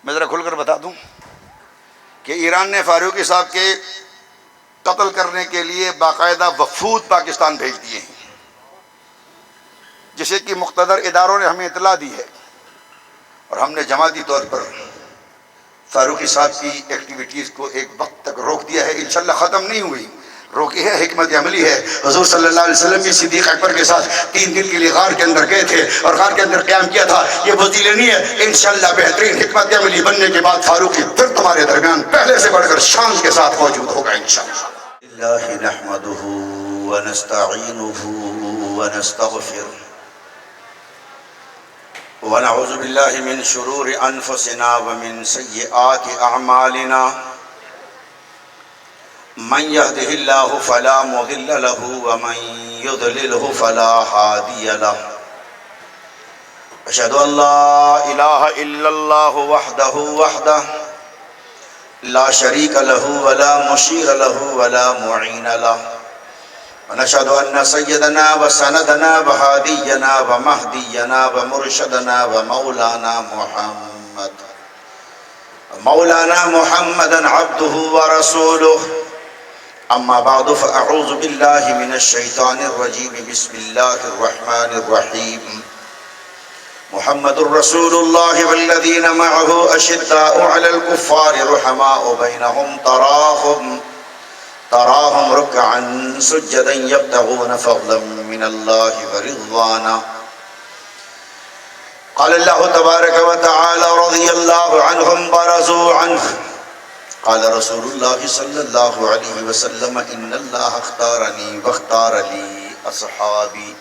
میں ذرا کھل کر بتا دوں کہ ایران نے فاروقی صاحب کے قتل کرنے کے لیے باقاعدہ وفود پاکستان بھیج دیے ہیں، جسے کہ مقتدر اداروں نے ہمیں اطلاع دی ہے، اور ہم نے جماعتی طور پر فاروقی صاحب کی ایکٹیویٹیز کو ایک وقت تک روک دیا ہے۔ انشاءاللہ ختم نہیں ہوئی، روکی ہے، حکمت عملی ہے۔ حضور صلی اللہ علیہ وسلم بھی صدیق اکبر کے ساتھ 3 دن کے لیے غار کے اندر گئے تھے اور غار کے اندر قیام کیا تھا۔ یہ بزدلی نہیں ہے، انشاءاللہ بہترین حکمت عملی بننے کے بعد فاروقی پھر تمہارے درمیان پہلے سے بڑھ کر شان کے ساتھ موجود ہوگا انشاءاللہ۔ اللہ نحمده ونستعینه ونستغفره ونعوذ باللہ من شرور انفسنا ومن سیئات اعمالنا، من يهده الله فلا مضل له ومن يضلله فلا هادي له، أشهد أن لا إله إلا الله وحده لا شريك له ولا مشير له ولا معين له، ونشهد أن سيدنا وسندنا وهادينا ومهدينا ومرشدنا ومولانا محمدا عبده ورسوله، أما بعد فأعوذ بالله من الشيطان الرجيم، بسم الله الرحمن الرحيم، محمد رسول الله والذين معه أشداء على الكفار رحماء بينهم، تراهم ركعا سجدا يبتغون فضلا من الله ورضوانا، قال الله تبارك وتعالى رضي الله عنهم برضوا عنه، قال رسول الله صلى الله عليه وسلم إن الله اختارني واختار لي أصحابي،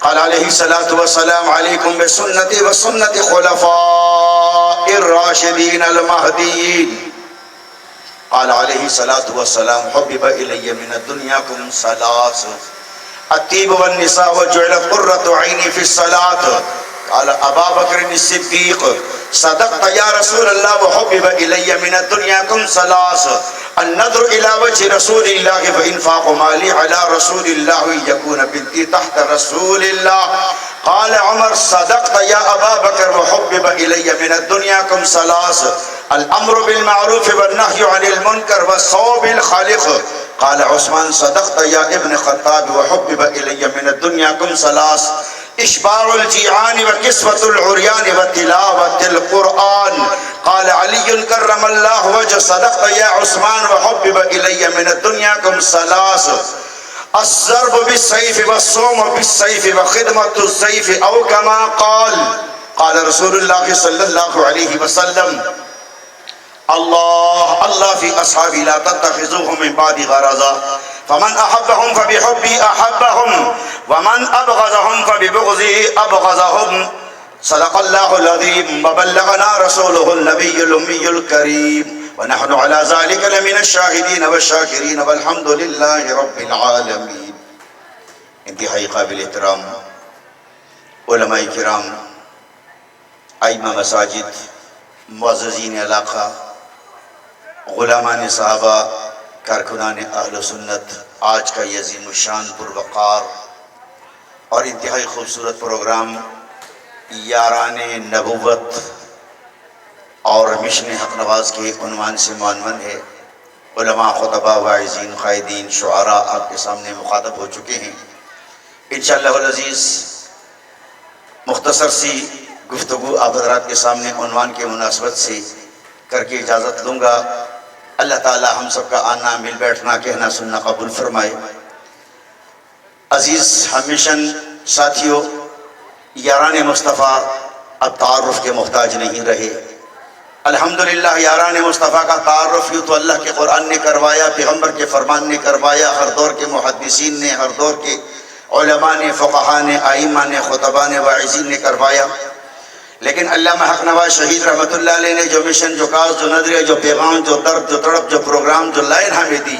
قال عليه الصلاة والسلام عليكم بسنتي وسنة خلفاء الراشدين المهديين، قال عليه الصلاة والسلام حبب إلي من الدنياكم ثلاث، الطيب والنساء وجعلت قرة عيني في الصلاة، قال أبا بكر الصديق صدقت يا رسول الله وحبب إلي من الدنياكم ثلاث، النظر إلى وجه رسول الله فإنفاق مالي على رسول الله يكون بنتي تحت رسول الله، قال عمر صدقت يا أبا بكر وحبب إلي من الدنياكم ثلاث، الأمر بالمعروف والنهي عن المنكر والصواب الخالق، قال عثمان صدقت يا ابن خطاب وحبب إلي من الدنياكم ثلاث، إشباع الجيعان وكسوة العريان وتلاوة القرآن، قال علي كرم الله وجهه صدقت يا عثمان وحبب إلي من الدنياكم ثلاث، الضرب بالسيف والصوم بالسيف وخدمة السيف أو كما قال رسول الله صلى الله عليه وسلم الله في أصحابي لا تتخذوهم من بعد غرضا، فمن أحبهم فبحبي أحبهم ومن أبغضهم فببغضي أبغضهم، صدق الله العظيم وبلغنا رسوله النبي الأمي الكريم، ونحن على ذلك لمن الشاهدين والشاكرين والحمد لله رب العالمين۔ انتہائی قابل احترام علماء کرام، ائمہ مساجد، معززین علاقہ، غلامان صحابہ، کارکنان اہل سنت، آج کا یہ عظیم الشان پروقار اور انتہائی خوبصورت پروگرام یاران نبوت اور مشن حق نواز کے عنوان سے معنون ہے۔ علماء، خطباء، واعظین، قائدین، شعراء آپ کے سامنے مخاطب ہو چکے ہیں۔ انشاءاللہ العزیز مختصر سی گفتگو آپ حضرات کے سامنے عنوان کے مناسبت سے کر کے اجازت لوں گا۔ اللہ تعالی ہم سب کا آنا، مل بیٹھنا، کہنا سننا قبول فرمائے۔ عزیز ہمیشن ساتھیوں، یاران مصطفیٰ اب تعارف کے محتاج نہیں رہے۔ الحمدللہ یاران مصطفیٰ کا تعارف یوں تو اللہ کے قرآن نے کروایا، پیغمبر کے فرمان نے کروایا، ہر دور کے محدثین نے، ہر دور کے علماء نے، فقہاء نے، ائمہ نے، خطباء نے، واعظین نے کروایا، لیکن علامہ حق نواز شہید رحمۃ اللہ علیہ نے جو مشن، جو کاز، جو نظریہ، جو پیغام، جو درد، جو تڑپ، جو پروگرام، جو لائن ہمیں دی،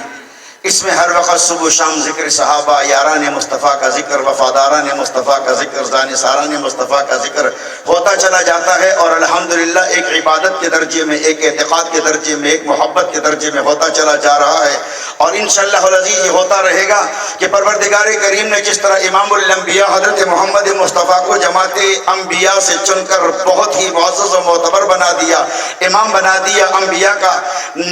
اس میں ہر وقت صبح شام ذکر صحابہ، یاران مصطفیٰ کا ذکر، وفاداران مصطفیٰ کا ذکر، جانثاران مصطفیٰ کا ذکر ہوتا چلا جاتا ہے، اور الحمدللہ ایک عبادت کے درجے میں، ایک اعتقاد کے درجے میں، ایک محبت کے درجے میں ہوتا چلا جا رہا ہے، اور انشاءاللہ العزیز یہ ہوتا رہے گا کہ پروردگار کریم نے جس طرح امام الانبیاء حضرت محمد مصطفیٰ کو جماعت انبیاء سے چن کر بہت ہی معزز و معتبر بنا دیا، امام بنا دیا، انبیاء کا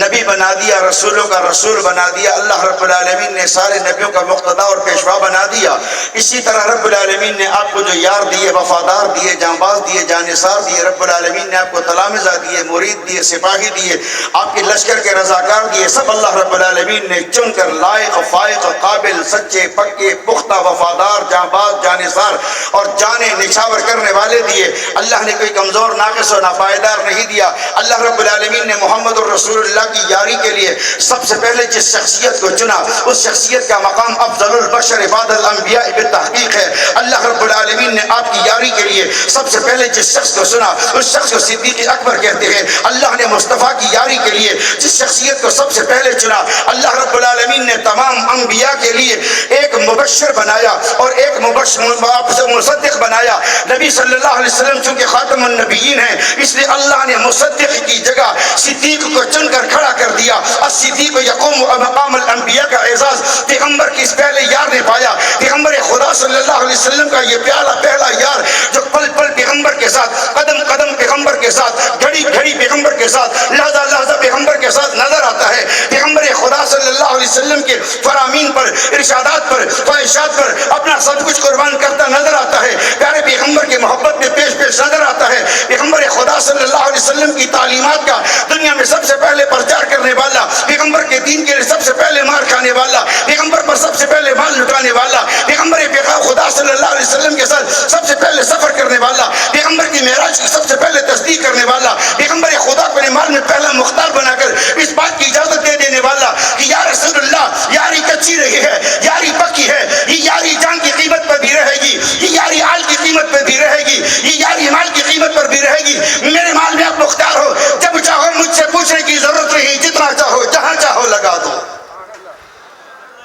نبی بنا دیا، رسولوں کا رسول بنا دیا، اللہ رب العالمین نے سارے نبیوں کا مقتدا اور پیشوا بنا دیا، اسی طرح رب العالمین نے آپ کو جو یار دیے، وفادار دیے، جانباز دیے، جانثار دیے، رب العالمین نے آپ کو تلامذہ دیے، مرید دیے، سپاہی دیے، آپ کے لشکر کے رضاکار دیے، سب اللہ رب العالمین نے چن کر لائق، فائق، قابل، سچے، پکے، پختہ، وفادار، جانباز، جانثار اور جانے نچھاور کرنے والے دیے۔ اللہ نے کوئی کمزور، ناقص و ناپائیدار نہیں دیا۔ اللہ رب العالمین نے محمد الرسول اللہ کی یاری کے لیے سب سے پہلے جس شخصیت کو چنا، اس شخصیت کا مقام افضل البشر بعد الانبیاء بالتحقیق ہے۔ اللہ رب العالمین نے آپ کی یاری کے لیے سب سے پہلے جس شخص کو سنا، اس شخص کو صدیق اکبر کہتے ہیں۔ اللہ نے مصطفیٰ کی یاری کے لیے جس شخصیت کو سب سے پہلے چنا، اللہ رب العالمین نے تمام انبیاء کے لیے ایک مبشر بنایا اور ایک مصدق بنایا۔ نبی صلی اللہ علیہ وسلم چونکہ خاتم النبیین ہیں، اس لیے اللہ نے مصدق کی جگہ صدیق کو چن کر کھڑا کر دیا۔ الصدیق یقوم مقام الانبیاء کا اعزاز پیغمبر کی اس پہلے یار نے پایا۔ پیغمبر خدا صلی اللہ علیہ وسلم کا یہ پہلا یار جو پل پل پیغمبر کے ساتھ، قدم قدم پیغمبر کے ساتھ، گھڑی گھڑی پیغمبر کے ساتھ، لحظہ لحظہ پیغمبر کے ساتھ نظر آتا ہے۔ پیغمبر خدا صلی اللہ علیہ وسلم کے فرامین پر، ارشادات پر، خواہشات پر اپنا سب کچھ قربان کرتا نظر آتا ہے۔ پیارے پیغمبر کی محبت میں پیش پیش نظر آتا ہے۔ پیغمبر خدا صلی اللہ علیہ وسلم کی تعلیمات کا دنیا میں سب سے پہلے پرچار کرنے والا، پیغمبر کے دین کے لیے سب سے پہلے مار کھانے والا، پیغمبر پر سب سے پہلے مال لٹانے والا، پیغمبر خدا صلی اللہ علیہ وسلم کے ساتھ سب سے پہلے سفر کرنے والا، پیغمبر کی معراج کی سب سے پہلے تصدیق کرنے والا، پیغمبر خدا کو مال میں پہلا مختار بنا کر اس بات کی اجازت دے دینے والا کہ یا رسول اللہ، یاری کچی رہی ہے، یاری پکی ہے، یہ یاری جان کی قیمت پر بھی رہے گی، یہ یاری آل کی قیمت پر بھی رہے گی، یہ یاری مال کی قیمت پر بھی رہے گی۔ میرے مال میں آپ مختار ہو، جب چاہو مجھ سے پوچھنے کی ضرورت نہیں، جتنا چاہو جہاں چاہو لگا دو۔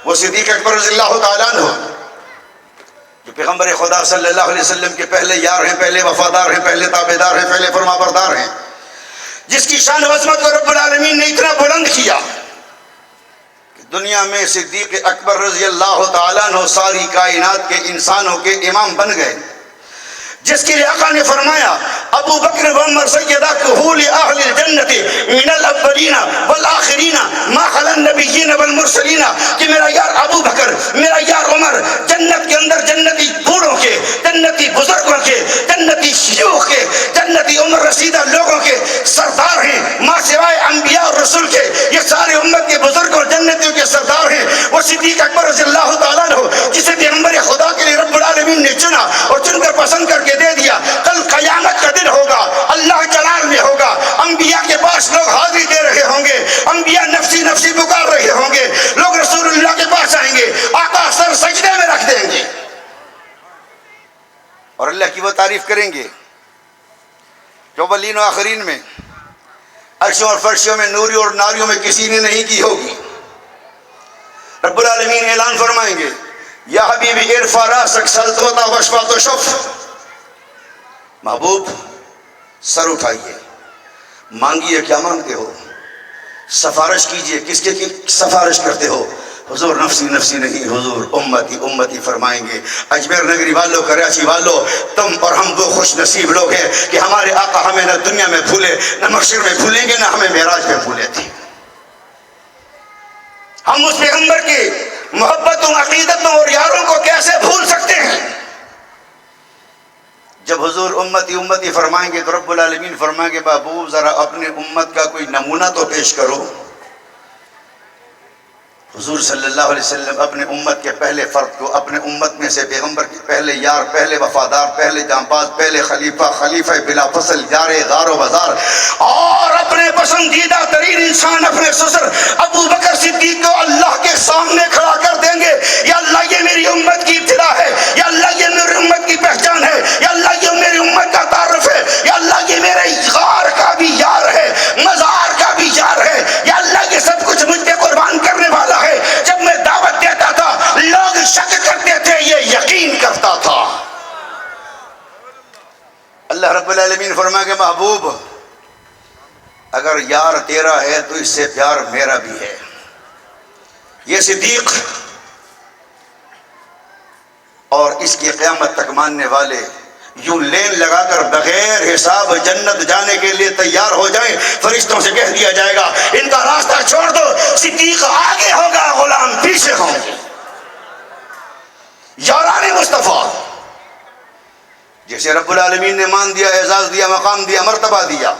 وہ صدیق اکبر رضی اللہ تعالیٰ عنہ جو پیغمبر خدا صلی اللہ علیہ وسلم کے پہلے یار ہیں، پہلے وفادار ہیں، پہلے تابعدار ہیں، پہلے فرمانبردار ہیں، جس کی شان و عظمت کو رب العالمین نے اتنا بلند کیا کہ دنیا میں صدیق اکبر رضی اللہ تعالیٰ عنہ ساری کائنات کے انسانوں کے امام بن گئے، جس کے لیے آقا نے فرمایا ابو بکر و عمر سیدہ کہول اہل الجنت من الاولین والآخرین ما خلا النبیین والمرسلین، کہ میرا یار ابو بکر، میرا یار عمر جنت کے اندر جنتی بوڑھوں کے، جنتی بزرگوں کے، جنتی شیوخ کے، جنتی عمر رسیدہ لوگوں کے سردار ہیں، ماں سوائے انبیاء اور رسول کے یہ سارے امت کے بزرگ اور جنتیوں کے سردار ہیں۔ وہ صدیق اکبر رضی اللہ تعالیٰ عنہ جسے پیغمبر خدا کے لیے رب العالمین نے چنا اور چن کر پسند کر کے دے دیا، کل قیامت کا دن ہوگا، اللہ جلال میں ہوگا، انبیاء کے پاس لوگ حاضری دے رہے ہوں گے، انبیاء نفسی نفسی پکار رہے ہوں گے، لوگ رسول اللہ کے پاس آئیں گے، آقا سر سجدے میں رکھ دیں گے اور اللہ کی وہ تعریف کریں گے جو اولین و آخرین میں، عرشوں اور فرشوں میں، نوریوں اور ناریوں میں کسی نے نہیں کی ہوگی۔ رب العالمین اعلان فرمائیں گے یا حبیبی ارفع راسک سلطوتا وشفا تو شف، محبوب سر اٹھائیے، مانگیے کیا مانگتے ہو، سفارش کیجئے کس کے سفارش کرتے ہو۔ حضور نفسی نفسی نہیں، حضور امتی امتی فرمائیں گے۔ اجمیر نگری والوں، کراچی والوں، تم اور ہم وہ خوش نصیب لوگ ہیں کہ ہمارے آقا ہمیں نہ دنیا میں بھولے، نہ محشر میں بھولیں گے، نہ ہمیں معراج میں بھولے تھے۔ ہم اس پیغمبر کی محبتوں، عقیدتوں اور یاروں کو کیسے بھول سکتے ہیں؟ جب حضور امتی امتی فرمائیں گے تو رب العالمین فرمائیں گے بابو ذرا اپنے امت کا کوئی نمونہ تو پیش کرو۔ حضور صلی اللہ علیہ وسلم اپنے امت کے پہلے فرد کو، اپنے امت میں سے پیغمبر کے پہلے یار، پہلے وفادار، پہلے جانباز، پہلے خلیفہ بلا فصل، یار غار و بازار، اور اپنے پسندیدہ ترین انسان اپنے سسر ابو بکر صدیق کو اللہ کے سامنے کھڑا کر دیں گے۔ یا اللہ یہ میری امت کی ابتدا ہے، یا اللہ یہ میری امت کی پہچان ہے، یا اللہ یہ میری امت کا تعارف ہے، یا اللہ یہ میرے غار کا بھی یار ہے، مزار کا بھی یار ہے، یا اللہ یہ سب کچھ مجھ پہ قربان کرنے والا ہے۔ جب محبوب اگر یار تیرا ہے تو اس سے پیار میرا بھی ہے. یہ صدیق اور اس کی قیامت تک ماننے والے یوں لین لگا کر بغیر حساب جنت جانے کے لیے تیار ہو جائیں. فرشتوں سے کہہ دیا جائے گا ان کا راستہ چھوڑ دو، صدیق آگے ہوگا، غلام پیچھے ہوں گے. یاران مصطفیٰ جسے رب العالمین نے مان دیا، اعزاز دیا، مقام دیا، مرتبہ دیا.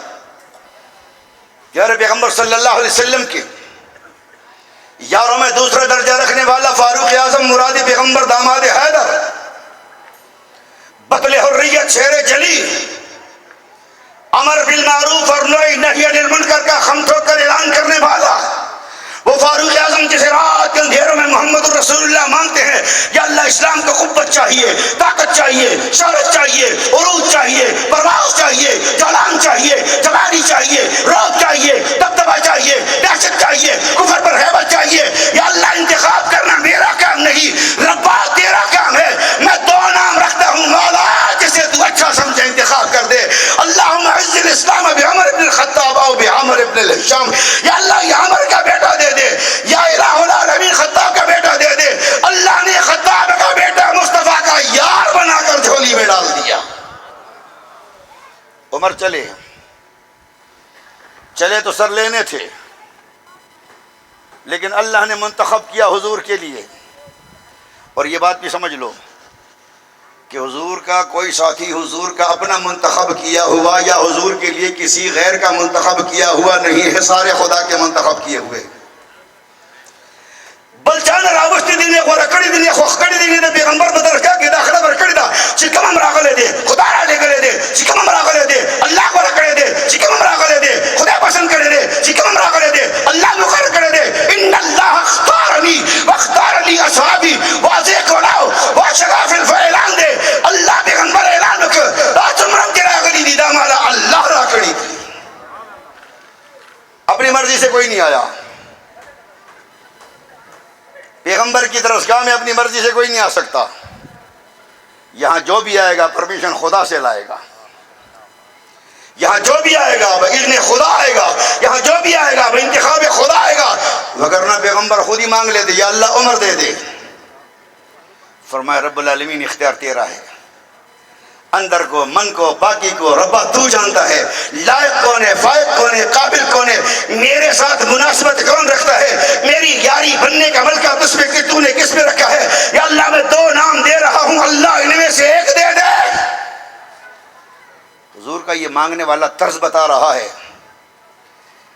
پیارے پیغمبر صلی اللہ علیہ وسلم کے یاروں میں دوسرا درجہ رکھنے والا فاروق اعظم مراد پیغمبر داماد حیدر، بطل حریت، شیر جلی، امر بالمعروف اور نہی عن المنکر کا خم ٹھوک کر اعلان کرنے والا وہ فاروق اعظم جسے رات کے اندھیروں میں محمد الرسول اللہ مانگتے ہیں. یا اللہ اسلام کو قوت چاہیے، طاقت چاہیے، شہرت چاہیے، عروج چاہیے، پرواز چاہیے، جولان چاہیے، جوانی چاہیے، روب چاہیے، دبدبہ چاہیے، دہشت چاہیے، کفر پر ہیبت چاہیے. یا اللہ انتخاب کرنا میرا کام نہیں، ربا تیرا کام ہے. میں دو نام رکھتا ہوں، مولا جسے تو اچھا سمجھے انتخاب کر دے. اللہم اعز الاسلام بعمر بن الخطاب او بعمر بن الہشام. یا اللہ یہ عمر کا بیٹا دے دے، یا الہ العالمین خطاب کا بیٹا دے دے. اللہ نے خطاب کا بیٹا مصطفیٰ کا یار بنا کر جھولی میں ڈال دیا. عمر چلے تو سر لینے تھے، لیکن اللہ نے منتخب کیا حضور کے لیے. اور یہ بات بھی سمجھ لو کہ حضور کا کوئی ساتھی حضور کا اپنا منتخب کیا ہوا یا حضور کے لیے کسی غیر کا منتخب کیا ہوا نہیں ہے، سارے خدا کے منتخب کیے ہوئے. بلچان راوشتی دینے غورا کڑی دینے خوخ کڑی دینے پیغمبر بدرکا کے داخلہ برکڑی دا چکم ہم راغلے دے، خدا را لے گلے دے، چکم ہم راغلے دے، اللہ کو رکڑے دے، چکم ہم راغلے دے، خدا پسند کرے دے، چکم ہم راغلے دے، اللہ مقرر کرے دے. ان اللہ اختارنی واختار لی اصحابی واضح کولاو واشغاف الفعلان دے. اللہ پیغمبر اعلان کر رات عمرم کی راغلی دی دا مالا اللہ راکڑی دی. اپنی مرضی سے کوئی نہیں آیا. پیغمبر کی طرف گاہ میں اپنی مرضی سے کوئی نہیں آ سکتا. یہاں جو بھی آئے گا پرمیشن خدا سے لائے گا. یہاں جو بھی آئے گا باذن خدا آئے گا. یہاں جو بھی آئے گا انتخاب خدا آئے گا. وگرنہ پیغمبر خود ہی مانگ لیتے یا اللہ عمر دے دے. فرمایا رب العالمین اختیار تیرا ہے، اندر کو، من کو، باقی کو ربا تو جانتا ہے. لائق کون ہے، فائق کون ہے، قابل کون ہے، میرے ساتھ مناسبت کون رکھتا ہے، میری یاری بننے کا ملکہ تجھ میں کہ تو نے کس میں رکھا ہے. یا اللہ میں دو نام دے رہا ہوں، اللہ ان میں سے ایک دے دے. حضور کا یہ مانگنے والا طرز بتا رہا ہے.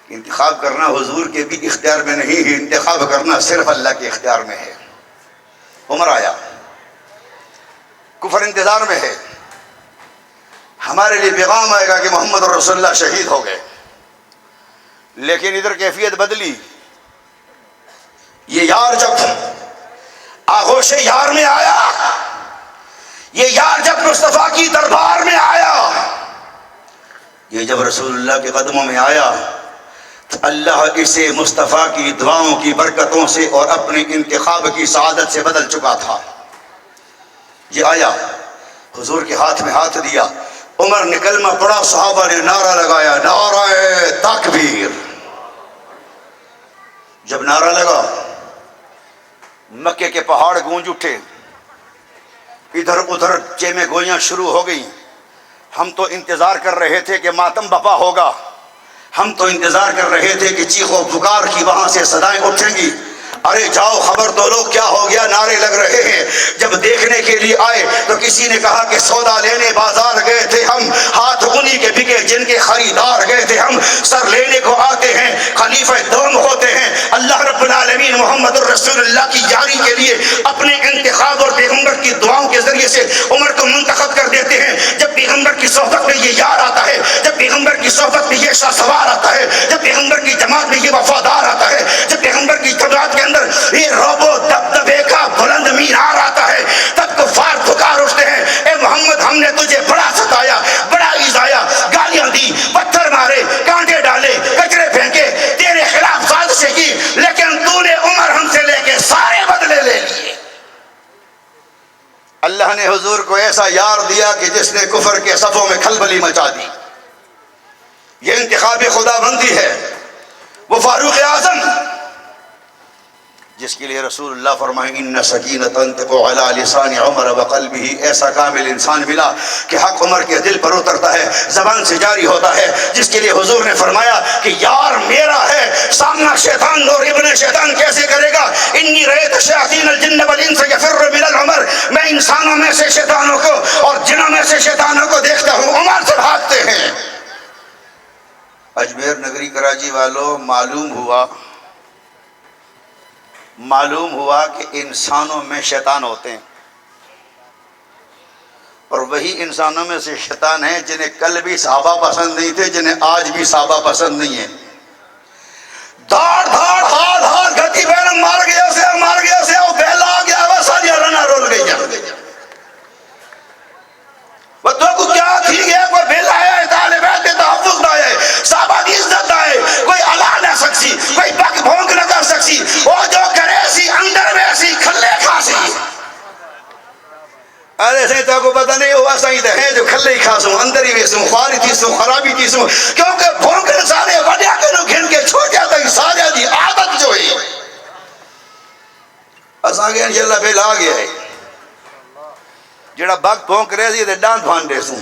انتخاب کرنا حضور کے بھی اختیار میں نہیں ہے، انتخاب کرنا صرف اللہ کے اختیار میں ہے. عمر آیا، کفر انتظار میں ہے. ہمارے لیے پیغام آئے گا کہ محمد رسول اللہ شہید ہو گئے. لیکن ادھر کیفیت بدلی. یہ یار جب آغوش یار میں آیا، یہ یار جب مصطفیٰ کی دربار میں آیا، یہ جب رسول اللہ کے قدموں میں آیا، تو اللہ اسے مصطفیٰ کی دعاؤں کی برکتوں سے اور اپنے انتخاب کی سعادت سے بدل چکا تھا. یہ آیا، حضور کے ہاتھ میں ہاتھ دیا. عمر نے کلمہ پڑھا، صحابہ نے نعرہ لگایا، نعرہ تکبیر. جب نعرہ لگا مکے کے پہاڑ گونج اٹھے، ادھر ادھر چیمیں گوئیاں شروع ہو گئیں. ہم تو انتظار کر رہے تھے کہ ماتم بپا ہوگا، ہم تو انتظار کر رہے تھے کہ چیخ و پکار کی وہاں سے صدائیں اٹھیں گی. ارے جاؤ خبر دو لوگ کیا ہو گیا، نعرے لگ رہے ہیں. جب دیکھنے کے لیے آئے تو کسی نے کہا کہ سودا لینے بازار گئے تھے ہم، ہاتھ انہی کے بکے جن کے خریدار گئے تھے ہم. سر لینے کو آتے ہیں، خلیفہ دوم ہوتے ہیں. اللہ رب العالمین محمد الرسول اللہ کی یاری کے لیے اپنے انتخاب اور پیغمبر کی دعاؤں کے ذریعے سے عمر کو منتخب کر دیتے ہیں. جب پیغمبر کی صحبت میں یہ یار آتا ہے، جب پیغمبر کی صحبت میں یہ شاہ سوار آتا ہے، جب پیغمبر کی جماعت میں یہ وفادار آتا ہے، جب پیغمبر کی جماعت کے اندر یہ روبو دبدبے کا بلند مینار آتا ہے، تب کفار پکار اٹھتے ہیں، اے محمد ہم نے تجھے بڑا ستایا، بڑا ایذایا، گالیاں دی، پتھر مارے، کانٹے ڈالے، کچرے پھینکے، تیرے خلاف سازشیں کی، لیکن تو نے عمر ہم سے لے کے سارے بدلے لے لیے. اللہ نے حضور کو ایسا یار دیا کہ جس نے کفر کے صفوں میں کھلبلی مچا دی. یہ انتخاب خدا بندی ہے. وہ فاروق اعظم جس کے لیے رسول اللہ فرمائیں ان سکینۃ تنطق علی لسان عمر وقلبہ، ایسا کامل انسان ملا کہ حق عمر کے دل پر اترتا ہے، زبان سے جاری ہوتا ہے، جس کے لیے حضور نے فرمایا کہ یار میرا ہے، سامنا شیطان اور ابن شیطان کیسے کرے گا. انی رأیت شیاطین الجن والانس یفر من العمر، میں انسانوں میں سے شیطانوں کو اور جنوں میں سے شیطانوں کو دیکھتا ہوں عمر سے بھاگتے ہیں. اجمیر نگری کراچی والوں، معلوم ہوا کہ انسانوں میں شیطان ہوتے ہیں، اور وہی انسانوں میں سے شیطان ہیں جنہیں کل بھی صحابہ پسند نہیں تھے، جنہیں آج بھی صحابہ پسند نہیں ہیں. دھاڑ دھاڑ ہال ہال گھٹی بہن مار گیا سے وہ بیلا آ گیا وہ ساری رنا رول گئی جان. وہ تو کو کیا تھی گیا کوئی بیلا ہے طالب ہے تحفظ نہ ہے صحابہ کی عزت نہ ہے، کوئی الا نہ سکسی، کوئی بک بھونک نہ کر سکسی، وہ جو کرے سی اندر میں سی کھلے کھاسی. ارے سہی تو کو پتہ نہیں ہوا سہی تو ہے جو کھلے کھاسوں اندر ہی ویسوں خواری تیسوں خرابی تیسوں، کیونکہ بھونکن سارے وڈیا کنو گھن کے چھوڑ جاتا ہے سارے دی عادت جو ہے. اساں گے انشاءاللہ بیل آ گیا ہے جڑا بک بھونک رہے سی تے ڈانٹ بھان دے سوں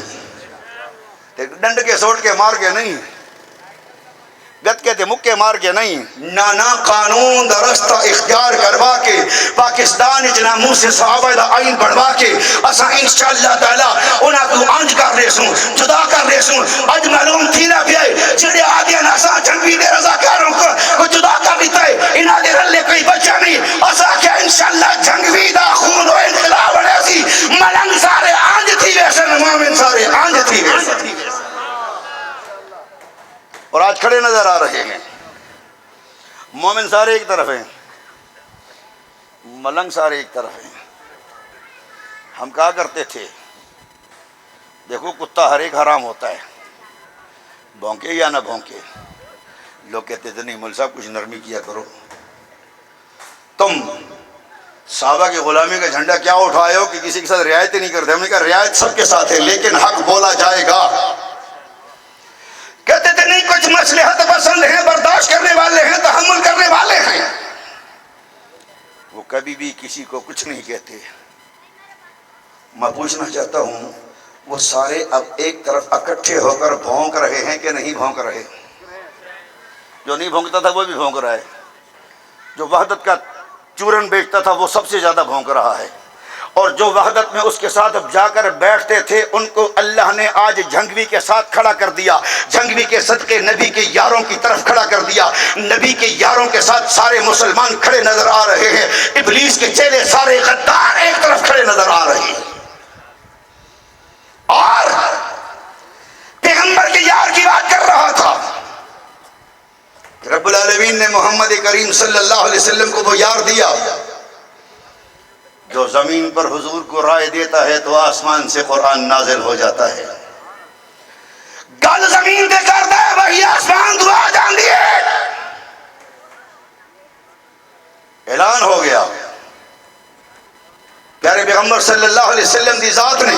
تے ڈنڈ کے سوٹ کے مار کے نہیں، گت کے تے مکے مار کے نہیں، نانا قانون دا رستہ اختیار کروا کے پاکستان اچنا منہ سے صحابہ دا آئین بڑھوا کے اسا انشاءاللہ تعالی انہاں کو آنج کر رہے سوں، جدا کر رہے سوں. اج معلوم تھی نہ پیائے جڑے آدھے ناسا جنگی دے رضاکاروں کو جدا کر دیتا ہے، انہاں دے رلے کوئی بچہ نہیں. اسا کہ انشاءاللہ جنگی دا خون و انقلاب بڑھے سی، ملنگ سارے آنج تھی ویسن، مومن سارے آنج تھی ویسن. اور آج کھڑے نظر آ رہے ہیں، مومن سارے ایک طرف ہیں، ملنگ سارے ایک طرف ہیں. ہم کہا کرتے تھے دیکھو کتا ہر ایک حرام ہوتا ہے، بھونکے یا نہ بھونکے. لوگ کہتے تھے نہیں مول صاحب کچھ نرمی کیا کرو، تم صحابہ کی غلامی کا جھنڈا کیا اٹھائے ہو کہ کسی کے ساتھ رعایت نہیں کرتے. ہم نے کہا رعایت سب کے ساتھ ہے لیکن حق بولا جائے گا. کہتے تھے نہیں کچھ مصلحت پسند ہیں، برداشت کرنے والے ہیں، تحمل کرنے والے ہیں. وہ کبھی بھی کسی کو کچھ نہیں کہتے. میں پوچھنا چاہتا ہوں وہ سارے اب ایک طرف اکٹھے ہو کر بھونک رہے ہیں کہ نہیں بھونک رہے؟ جو نہیں بھونکتا تھا وہ بھی بھونک رہا ہے، جو وحدت کا چورن بیچتا تھا وہ سب سے زیادہ بھونک رہا ہے، اور جو وحدت میں اس کے ساتھ جا کر بیٹھتے تھے ان کو اللہ نے آج جھنگوی کے ساتھ کھڑا کر دیا، جھنگوی کے صدقے نبی کے یاروں کی طرف کھڑا کر دیا. نبی کے یاروں کے ساتھ سارے مسلمان کھڑے نظر آ رہے ہیں، ابلیس کے چیلے سارے غدار ایک طرف کھڑے نظر آ رہے ہیں. اور پیغمبر کے یار کی بات کر رہا تھا. رب العالمین نے محمد کریم صلی اللہ علیہ وسلم کو وہ یار دیا جو زمین پر حضور کو رائے دیتا ہے تو آسمان سے قرآن نازل ہو جاتا ہے. گل زمین پہ کرتا ہے وہی آسمان دعا جاندی ہے. اعلان ہو گیا. پیارے پیغمبر صلی اللہ علیہ وسلم دی ذات نے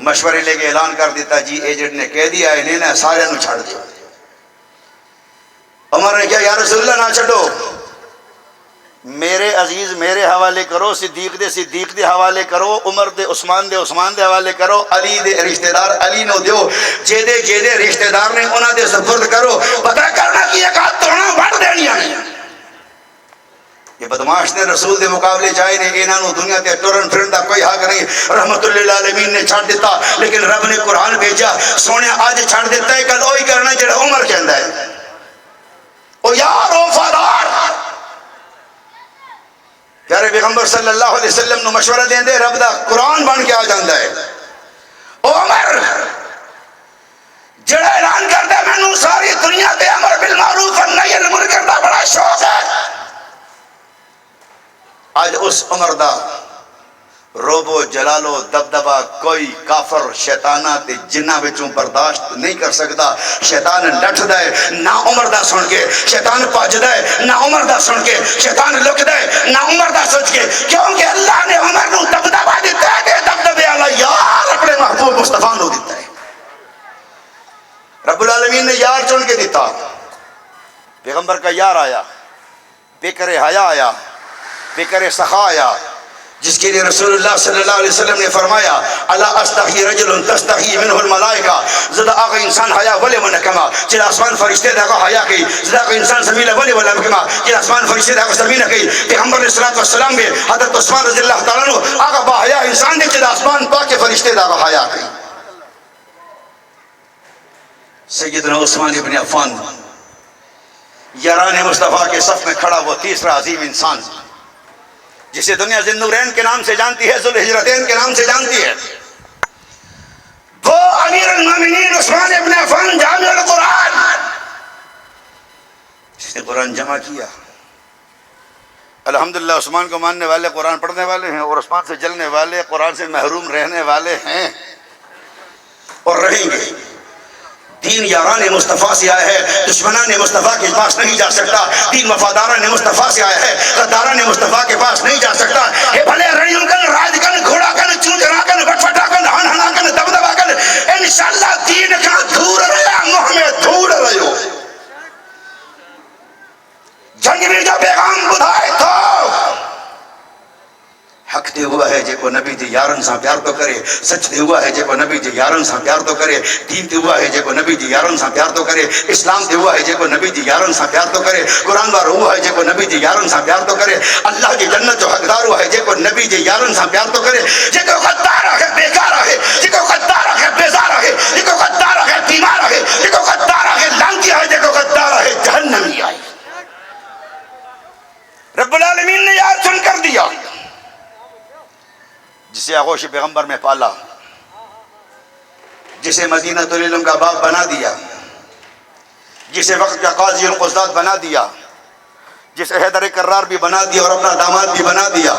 مشورے لے کے اعلان کر دیتا جی ایجنٹ نے کہہ دیا انہیں نہ سارے نو چھڑ دیا. عمر نے کیا یا رسول اللہ نہ چھڑو، میرے عزیز میرے حوالے کرو، صدیق دے حوالے کرو، عمر دے عثمان دے حوالے کرو، علی دے رشتہ دار علی نو دیو، جے دے رشتہ دار نے انہاں دے سپرد کرو. پتہ کرنا کی ایک ہاتھ توڑنا بڑھ دینیاں نہیں. یہ بدماش نے رسول دے مقابلے چاہے نے انہاں نو دنیا تے ٹرن پھرن دا کوئی حق نہیں. رحمت للعالمین نے چھڑ دیتا لیکن رب نے قرآن بھیجا. سونے آج چھڑ دیتا ہے کل وہی کرنا جڑا عمر کہندا ہے. او یار او وفادار پیارے پیغمبر صلی اللہ علیہ وسلم نو مشورہ دین دے رب دا قرآن بن کے آ جاندا ہے. او عمر جڑا اعلان کردا ہے مینوں ساری دنیا تے امر بالمعروف و نہی عن المنکر دا بڑا شوق ہے. آج اس عمر دا روب و جلال و دبدبا کوئی کافر شیطانہ تے جنہ وچوں برداشت نہیں کر سکتا. شیطان لٹھدا ہے نہ عمر دا سن کے، شیطان بھجدا ہے نہ عمر دا سن کے، شیطان لکدا ہے نہ عمر دا سوچ کے، کیونکہ اللہ نے عمر نو دبدبا دیتا ہے کہ دبدبے والا یار اپنے محبوب مصطفیٰ نو دیتا ہے. رب العالمین نے یار چن کے دیتا. پیغمبر کا یار آیا, پیکر حیا آیا, پیکر سخا آیا, جس کے لیے رسول اللہ صلی اللہ علیہ وسلم نے فرمایا الا استحی رجل تستحی منه الملائکہ, زدہ آقا انسان حیا ولی منکما چل آسمان فرشتے داغا حیا کی, زدہ آقا انسان سمیلہ ولی منکما چل آسمان فرشتے داغا سمینہ کی. پیغمبر علیہ الصلوۃ والسلام میں حضرت عثمان رضی اللہ تعالیٰ عنہ آقا با حیا انسان نے چل آسمان پاک کے فرشتے داغا حیا کی. سیدنا عثمان ابن عفان یاران مصطفیٰ کے صف میں کھڑا وہ تیسرا عظیم انسان جسے دنیا ذی النورین کے نام سے جانتی ہے, ذوالہجرتین کے نام سے جانتی ہے, وہ امیر المومنین عثمان ابن عفان جامع القرآن, جس نے قرآن جمع کیا. الحمدللہ عثمان کو ماننے والے قرآن پڑھنے والے ہیں, اور عثمان سے جلنے والے قرآن سے محروم رہنے والے ہیں اور رہیں گے. دین یاران مصطفیٰ سے آیا ہے, دشمنان مصطفیٰ کے پاس نہیں جا سکتا. دین وفاداران مصطفیٰ سے آیا ہے, غداران مصطفیٰ کے پاس نہیں جا سکتا. اے بھلے رڑیوں کن, راج کن, گھوڑا کن, چونچنا کن, بٹفٹا کن, ہن ہنا کن, دبدبا کن, انشاءاللہ دین کا دھور رہا, منہ میں دھوڑ رہے ہو. جنگ میں جو پیغام بدھائے تو حق دے ہوا ہے جے کو نبی دی یارن سا پیار تو کرے, سچ دے ہوا ہے جے کو نبی دی یارن سا پیار تو کرے, دین دے ہوا ہے جے کو نبی دی یارن سا پیار تو کرے, اسلام دے ہوا ہے جے کو نبی دی یارن سا پیار تو کرے, قرآن وار ہوا ہے جے کو نبی دی یارن سا پیار تو کرے, اللہ کی جنت جو حقدار ہوا ہے جے کو نبی دی یارن سا پیار تو کرے. جے کو غدار ہے, بیکار ہے, جے کو غدار ہے, بیزار ہے, جے کو غدار ہے, بیمار ہے, جے کو غدار ہے, لانتی ہے, جے کو غدار ہے, جہنمی ہے. رب العالمین نے یار چن کر دیا جسے آغوش پیغمبر میں پالا, جسے مدینہ العلم کا باغ بنا دیا, جسے وقت کا قاضی القضات بنا دیا, جسے حیدر کرار بھی بنا دیا اور اپنا داماد بھی بنا دیا,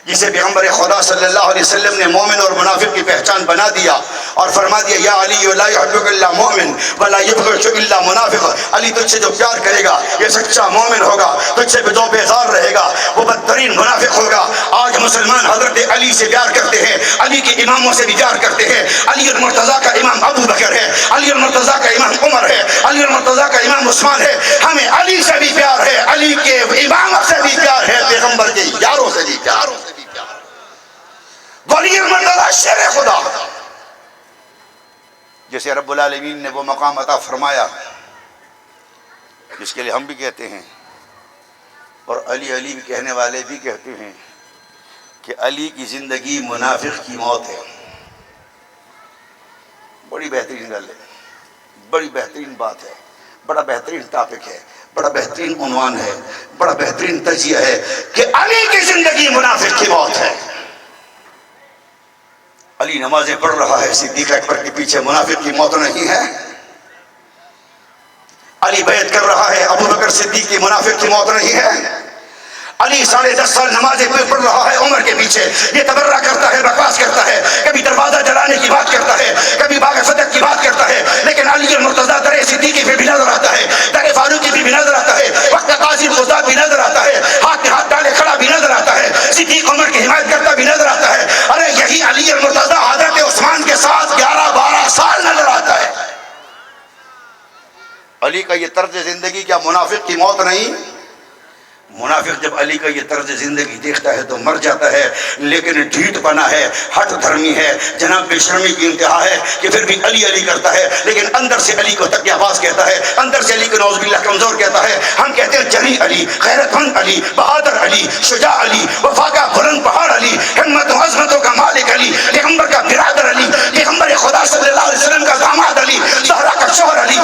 جسے پیغمبر خدا صلی اللہ علیہ وسلم نے مومن اور منافق کی پہچان بنا دیا اور فرما دیا یا علی لا یحبک الا مومن ولا یبغضک الا منافق. علی تجھ سے جو پیار کرے گا یہ سچا مومن ہوگا, تجھ سے جو بیزار رہے گا وہ بدترین منافق ہوگا. آج مسلمان حضرت علی سے پیار کرتے ہیں, علی کے اماموں سے بھی پیار کرتے ہیں. علی المرتضیٰ کا امام ابو بکر ہے, علی المرتضیٰ کا امام عمر ہے, علی المرتضیٰ کا امام عثمان ہے. ہمیں علی سے بھی پیار ہے, علی کے امام سے بھی پیار ہے, پیغمبر کے یاروں سے بھی پیار ہے. ولی المرتضیٰ شیر خدا, جسے رب العالمین نے وہ مقام عطا فرمایا جس کے لیے ہم بھی کہتے ہیں اور علی علی بھی کہنے والے بھی کہتے ہیں کہ علی کی زندگی منافق کی موت ہے. بڑی بہترین گل ہے, بڑی بہترین بات ہے, بڑا بہترین ٹاپک ہے, بڑا بہترین عنوان ہے, بڑا بہترین تجزیہ ہے کہ علی کی زندگی منافق کی موت ہے. علی نمازیں پڑھ رہا ہے صدیق اکبر کے پیچھے, منافق کی موت نہیں ہے. علی بیعت کر رہا ہے ابو بکر صدیق کی, منافق کی موت نہیں ہے. علی 10.5 سال نمازیں پڑھ رہا ہے عمر کے پیچھے, یہ تبرہ کرتا ہے, بکواس کرتا ہے, کبھی دروازہ جلانے کی بات کرتا ہے, کبھی باغ صدق کی بات کرتا ہے, لیکن علی المرتضیٰ در صدیقی پہ بھی نظر آتا ہے, در فاروقی پہ بھی نظر آتا ہے, وقت قاضی القضات بھی نظر آتا ہے, ہاتھ میں ہاتھ ڈالے کھڑا بھی نظر آتا ہے, صدیق عمر کی حمایت کرتا بھی نظر آتا ہے. ارے یہی علی المرتضیٰ حضرت عثمان کے ساتھ 11-12 سال نظر آتا ہے. علی کا یہ طرز زندگی کیا منافق کی موت نہیں؟ منافق جب علی کا یہ طرز زندگی دیکھتا ہے تو مر جاتا ہے, لیکن ڈھیٹ بنا ہے, ہٹ دھرمی ہے, جناب بے شرمی کی انتہا ہے کہ پھر بھی علی علی کرتا ہے, لیکن اندر سے علی کو تقیہ باز کہتا ہے, اندر سے علی کو نعوذ باللہ کمزور کہتا ہے. ہم کہتے ہیں جری علی, غیرت مند علی, بہادر علی, شجاع علی, وفا کا بلند پہاڑ علی, ہمت و عظمتوں کا مالک علی, پیغمبر کا برادر علی, پیغمبر خدا صلی اللہ علیہ وسلم کا داماد علی, زہرا کا شوہر علی,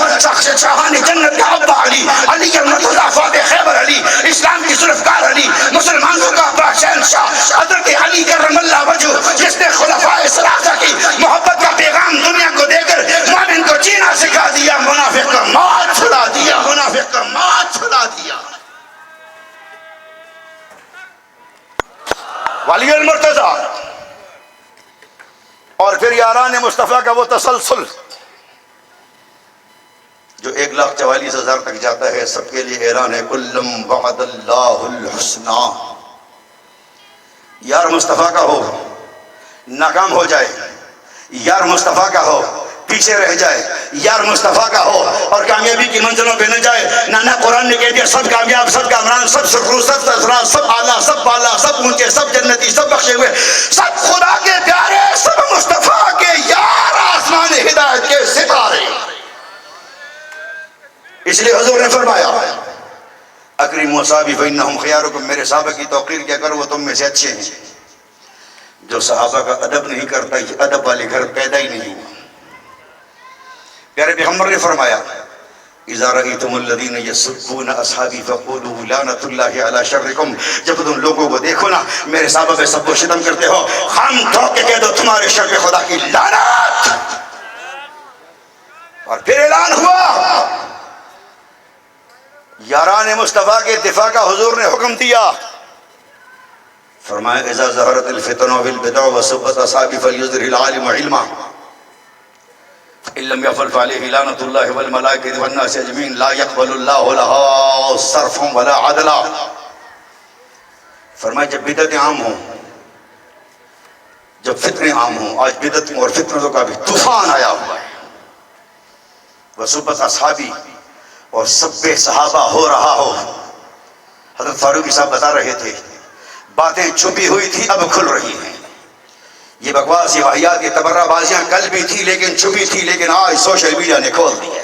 شاہان جنت کا ابا علی, علی المرتضیٰ فاتح خیبر علی, اسلام کی ذوالفقار علی, مسلمانوں کا اپنا شہنشاہ حضرت علی کرم اللہ وجہ, جس نے خلفائے ثلاثہ کی محبت کا پیغام دنیا کو دے کر مومن کو جینا سکھا دیا, منافق کا موت چھڑا دیا, منافق کا موت چھڑا دیا. ولی المرتضیٰ اور پھر یاران مصطفیٰ کا وہ تسلسل جو 1,44,000 تک جاتا ہے. سب کے لیے اعلان ہے کلم وعد اللہ الحسنی. یار مصطفیٰ کا ہو ناکام ہو جائے, یار مصطفیٰ کا ہو پیچھے رہ جائے، یار مصطفیٰ کا ہو اور کامیابی کی منزلوں پہ نہ جائے. نہ قرآن نے کہہ دیا سب کامیاب، سب کامران، سب سرخرو، سب سرفراز، سب اعلیٰ، سب بالا، سب اونچے، سب جنتی، سب بخشے ہوئے، سب خدا کے پیارے، سب مصطفیٰ کے یار، آسمان ہدایت کے ستارے. اس لیے حضور نے فرمایا اکرموا اصحابی فانہم خیارکم، میرے صحابہ کی توقیر کیا کرو، وہ تم میں سے اچھے ہیں. جو صحابہ کا ادب نہیں کرتا، یہ ادب والے گھر پیدا ہی نہیں ہوا. پیارے پیغمبر نے فرمایا اذا رأیتم الذین یسبون اصحابی فقولوا لعنۃ اللہ علی شرکم، جب تم لوگوں کو دیکھو نا میرے صحابہ پہ سب کو شتم کرتے ہو، خام ٹھوک کے کہہ دو تمہارے شر پہ خدا کی لعنت. اور پھر اعلان ہوا، یاران مصطفیٰ کے دفاع کا حضور نے حکم دیا. فرمایا اذا ظہرت الفتن والبدع وسبت اصحابی فلیظہر العالم علما ان لم يفعل فعليه لعنۃ اللہ والملائکۃ والناس اجمعین لا يقبل اللہ لها صرفا ولا عدلا. فرمایا جب بدعتیں عام ہوں، جب فتنے عام ہوں، آج بدعتوں اور فتنوں کا بھی طوفان آیا ہوا ہے، وسبت اصحابی اور سب صحابہ ہو رہا ہو. حضرت فاروقی صاحب بتا رہے تھے باتیں چھپی ہوئی تھی اب کھل رہی ہیں. یہ بکواس، یہ واہیات، یہ تبرہ بازیاں کل بھی تھی لیکن چھپی تھی، لیکن آج سوشل میڈیا نے کھول دی ہے.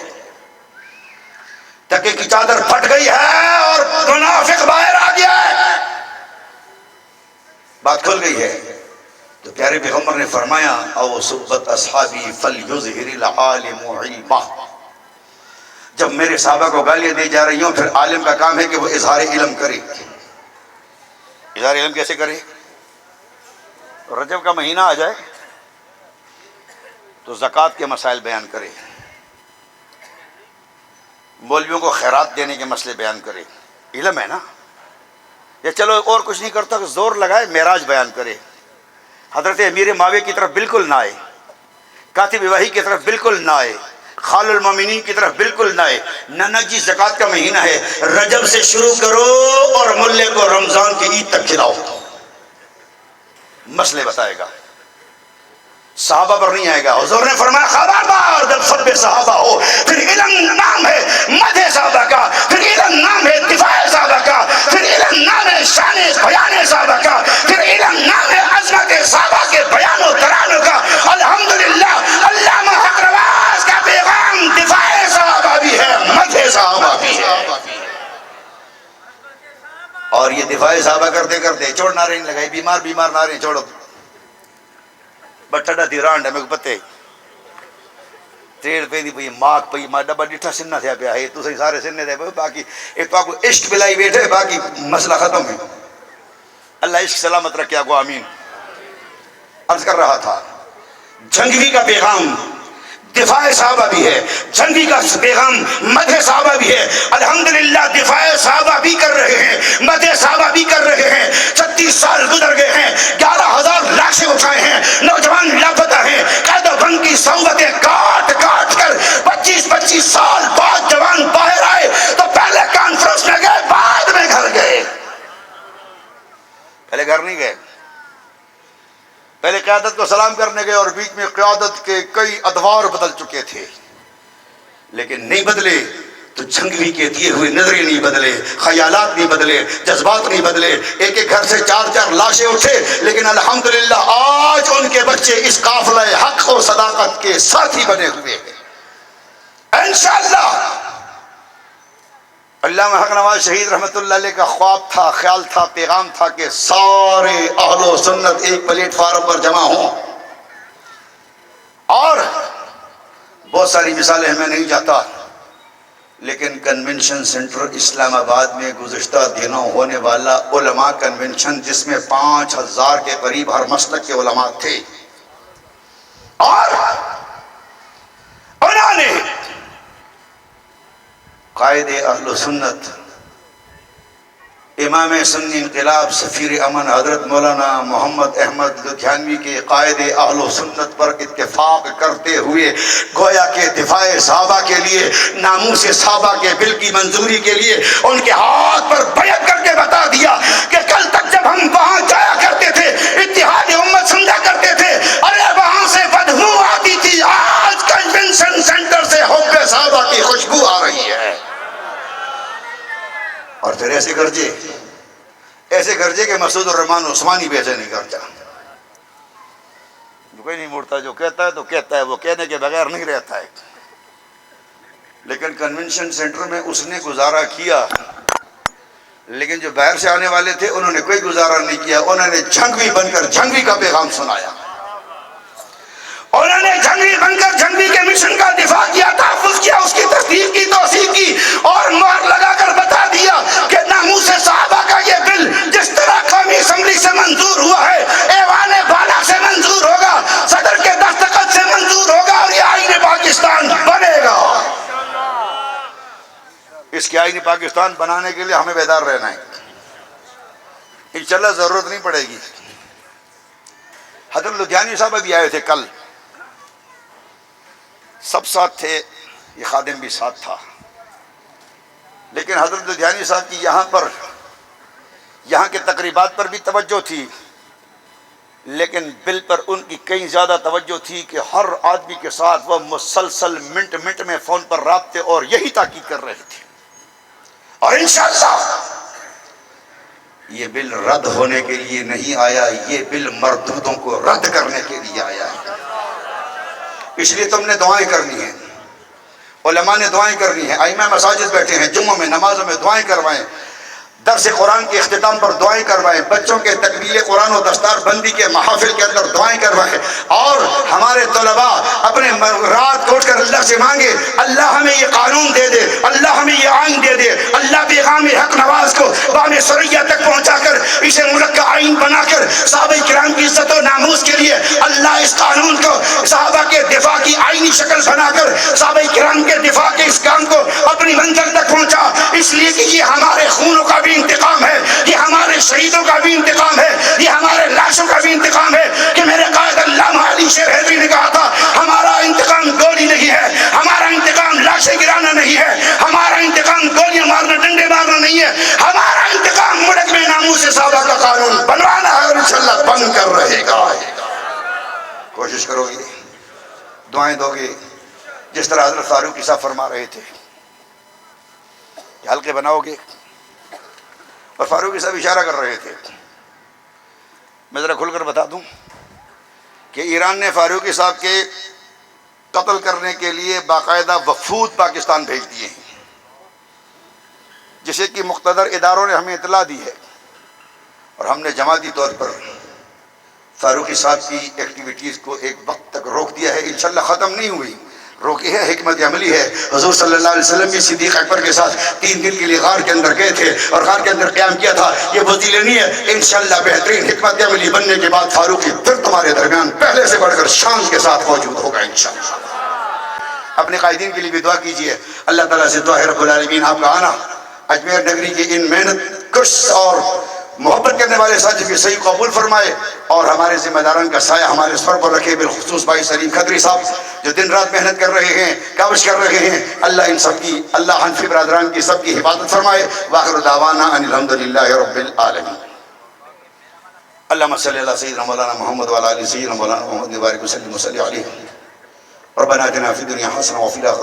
تکے کی چادر پھٹ گئی ہے اور منافق باہر آ گیا ہے، بات کھل گئی ہے. تو پیارے پیغمبر نے فرمایا او سبت اصحابی فلیظہر العالم علما، جب میرے صحابہ کو گالیاں دی جا رہی ہوں پھر عالم کا کام ہے کہ وہ اظہار علم کرے. اظہار علم کیسے کرے؟ رجب کا مہینہ آ جائے تو زکوٰۃ کے مسائل بیان کرے، مولویوں کو خیرات دینے کے مسئلے بیان کرے. علم ہے نا. یا چلو اور کچھ نہیں کرتا کہ زور لگائے معراج بیان کرے. حضرت امیر معاویہ کی طرف بالکل نہ آئے، کاتب وحی کی طرف بالکل نہ آئے، خال المومنین کی طرف بالکل نہ آئے. نہ جی زکوٰۃ کا مہینہ ہے، رجب سے شروع کرو اور ملے کو رمضان کی عید تک کھلاؤ، مسئلے بتائے گا. صحابہ پر نہیں آئے گا. حضور نے فرمایا خبردار جب سب صحابہ ہو پھر علم نام ہے مدح صحابہ کا، پھر علم نام ہے دفاع صحابہ کا، پھر علم نام ہے شان بیان صحابہ کا، پھر علم نام ہے عظمت صحابہ کے بیان و ترانوں کا. الحمدللہ علامہ حق نواز کا پیغام دفاع صحابہ بھی ہے، مدح صحابہ بھی ہے. اور یہ دفاع صحابہ کرتے کرتے چھوڑ نعرے نہیں لگائی، بیمار نعرے چھوڑو بٹھا دی رانڈ ہے میں کو پتے تریڑ پہ دی پئی ماک پئی ما ڈبا ڈٹھا سننا تھیا پیا ہے تو سارے سننے دے باقی ایک تو آپ کو عشق بلائی بیٹھے باقی مسئلہ ختم ہے. اللہ عشق سلامت رکھے آپ کو آمین. عرض کر رہا تھا جھنگوی کا پیغام دفاع صحابہ بھی ہے، جھنگوی کا پیغام مدح صحابہ بھی ہے. الحمدللہ دفاع صحابہ بھی کر رہے ہیں، مدح صحابہ بھی کر رہے ہیں. 36 سال گزر گئے ہیں، 11,000 لاشیں اٹھائے ہیں، نوجوان لاپتہ ہیں، قید و بند کی صحبتیں کاٹ کر 25 سال بعد جوان باہر آئے تو پہلے کانفرنس میں گئے، بعد میں گھر گئے. پہلے گھر نہیں گئے، پہلے قیادت کو سلام کرنے گئے اور بیچ میں قیادت کے کئی ادوار بدل چکے تھے لیکن نہیں بدلے. تو جھنگوی کے دیے ہوئے نظریں نہیں بدلے، خیالات نہیں بدلے، جذبات نہیں بدلے. ایک گھر سے 4 لاشیں اٹھے لیکن الحمدللہ آج ان کے بچے اس قافلہ حق اور صداقت کے ساتھی بنے ہوئے ہیں انشاءاللہ. علامہ حق نواز شہید رحمت اللہ علیہ کا خواب تھا، خیال تھا، پیغام تھا کہ سارے اہل و سنت ایک پلیٹ فارم پر جمع ہوں. اور بہت ساری مثالیں میں نہیں جاتا لیکن کنونشن سینٹر اسلام آباد میں گزشتہ دنوں ہونے والا علماء کنونشن جس میں 5,000 کے قریب ہر مسلک کے علماء تھے اور انہوں نے قائد اہل سنت امام سنی انقلاب سفیر امن حضرت مولانا محمد احمد لدھیانوی کے قائد اہل سنت پر اتفاق کرتے ہوئے گویا کہ دفاع صحابہ کے لیے، ناموس صحابہ کے بل کی منظوری کے لیے ان کے ہاتھ پر بیعت کر کے بتا دیا کہ کل تک جب ہم وہاں جایا کرتے تھے اتحاد امت سمجھا کرتے تھے، ارے وہاں سے بدبو آتی تھی، آج کنونشن کنونشن سینٹر سے حب صحابہ کی خوشبو آ رہی ہے. اور پھر ایسے گرجے کہ مسعود الرحمان عثمانی بھی ایسے نہیں کرتا. کوئی نہیں مڑتا، جو کہتا ہے تو کہتا ہے، وہ کہنے کے بغیر نہیں رہتا ہے. لیکن کنونشن سینٹر میں اس نے گزارا کیا، لیکن جو باہر سے آنے والے تھے انہوں نے کوئی گزارا نہیں کیا. انہوں نے جھنگوی بن کر جھنگوی کا پیغام سنایا. انہوں نے جھنگوی بن کر جھنگوی کے مشن کا دفاع کیا، تحفظ کیا، اس کی تصدیق کی، توثیق کی، اور مہر لگا کر بتا دیا کہ ناموس صحابہ کا یہ بل جس طرح قومی اسمبلی سے منظور ہوا ہے، ایوان بالا سے منظور ہوگا، صدر کے دستخط سے منظور ہوگا، اور یہ آئین پاکستان بنے گا. اس کے آئین پاکستان بنانے کے لیے ہمیں بیدار رہنا ہے. انشاءاللہ ضرورت نہیں پڑے گی. حضرت لدھیانوی صاحب بھی آئے تھے کل، سب ساتھ تھے، یہ خادم بھی ساتھ تھا. لیکن حضرت لدھیانوی صاحب کی یہاں کے تقریبات پر بھی توجہ تھی، لیکن بل پر ان کی کئی زیادہ توجہ تھی کہ ہر آدمی کے ساتھ وہ مسلسل منٹ میں فون پر رابطے اور یہی تاکید کر رہے تھے. اور انشاءاللہ یہ بل رد ہونے کے لیے نہیں آیا، یہ بل مردودوں کو رد کرنے کے لیے آیا ہے. اس لیے تم نے دعائیں کرنی ہیں، علماء نے دعائیں کرنی ہیں، ائمہ مساجد بیٹھے ہیں، جمعوں میں نمازوں میں دعائیں کروائیں، درس قرآن کے اختتام پر دعائیں کروائیں، بچوں کے تکمیل قرآن و دستار بندی کے محافل کے اندر دعائیں کروائیں، اور ہمارے طلباء اپنے رات کو اٹھ کر اللہ سے مانگے، اللہ ہمیں یہ قانون دے دے، اللہ ہمیں یہ آئین دے دے، اللہ پیغام حق نواز کو بام سریہ تک پہنچا کر اسے ملک کا آئین بنا کر صحابہ کرام کی عزت و ناموس کے لیے اللہ اس قانون کو صحابہ کے دفاع کی آئینی شکل بنا کر صحابہ کرام کے دفاع کے اس کام کو اپنی منزل تک پہنچا. اس لیے کہ یہ ہمارے خونوں کا بھی انتقام ہے، یہ ہمارے شہیدوں کا بھی انتقام ہے، یہ ہمارے لاشوں کا بھی انتقام ہے. کہ میرے قائد علامہ علی شیر حیدری نے کہا تھا، ہمارا انتقام گولی نہیں ہے، ہمارا انتقام لاشیں گرانا نہیں ہے، ہمارا انتقام گولیاں مارنا، ڈنڈے مارنا نہیں ہے، ہمارا انتقام ملک میں ناموس صحابہ کا قانون بنوانا ہے، اور انشاءاللہ بن کر رہے گا. کوشش کرو گے، دعائیں دو گے، جس طرح حضرت فاروقی صاحب فرما رہے تھے کہ حلقے بناؤ گے. اور فاروقی صاحب اشارہ کر رہے تھے. میں ذرا کھل کر بتا دوں کہ ایران نے فاروقی صاحب کے قتل کرنے کے لیے باقاعدہ وفود پاکستان بھیج دیے ہیں، جسے کہ مقتدر اداروں نے ہمیں اطلاع دی ہے، اور ہم نے جماعتی طور پر فاروقی صاحب کی ایکٹیویٹیز کو ایک وقت تک روک دیا ہے. انشاءاللہ ختم نہیں ہوئی، روکی ہے، حکمت عملی ہے. حضور صلی اللہ علیہ وسلم بھی صدیق اکبر کے ساتھ 3 دن کے لیے غار کے اندر گئے تھے اور غار کے اندر قیام کیا تھا. یہ وسیلہ نہیں ہے. انشاءاللہ بہترین حکمت عملی بننے کے بعد فاروقی پھر تمہارے درمیان پہلے سے بڑھ کر شان کے ساتھ موجود ہوگا انشاءاللہ. اپنے قائدین کے لیے بھی دعا کیجئے. اللہ تعالیٰ سے دعا ہے رب العالمین آپ کا آنا اجمیر نگری کے ان محنت کش اور محبت کرنے والے ساتھی کی صحیح قبول فرمائے، اور ہمارے ذمہ داران کا سایہ ہمارے سر پر رکھے. بالخصوص بھائی سلیم کھتری صاحب جو دن رات محنت کر رہے ہیں، کاوش کر رہے ہیں، اللہ ان سب کی، اللہ حنفی برادران کی سب کی حفاظت فرمائے. وآخر دعوانا ان الحمدللہ رب العالمین. اللہم صلی اللہ سیدنا مولانا محمد وعلی آلہ سیدنا مولانا محمد وبارک وسلم وصلی علیہ. ربنا آتنا فی الدنیا حسنہ وفی الآخرہ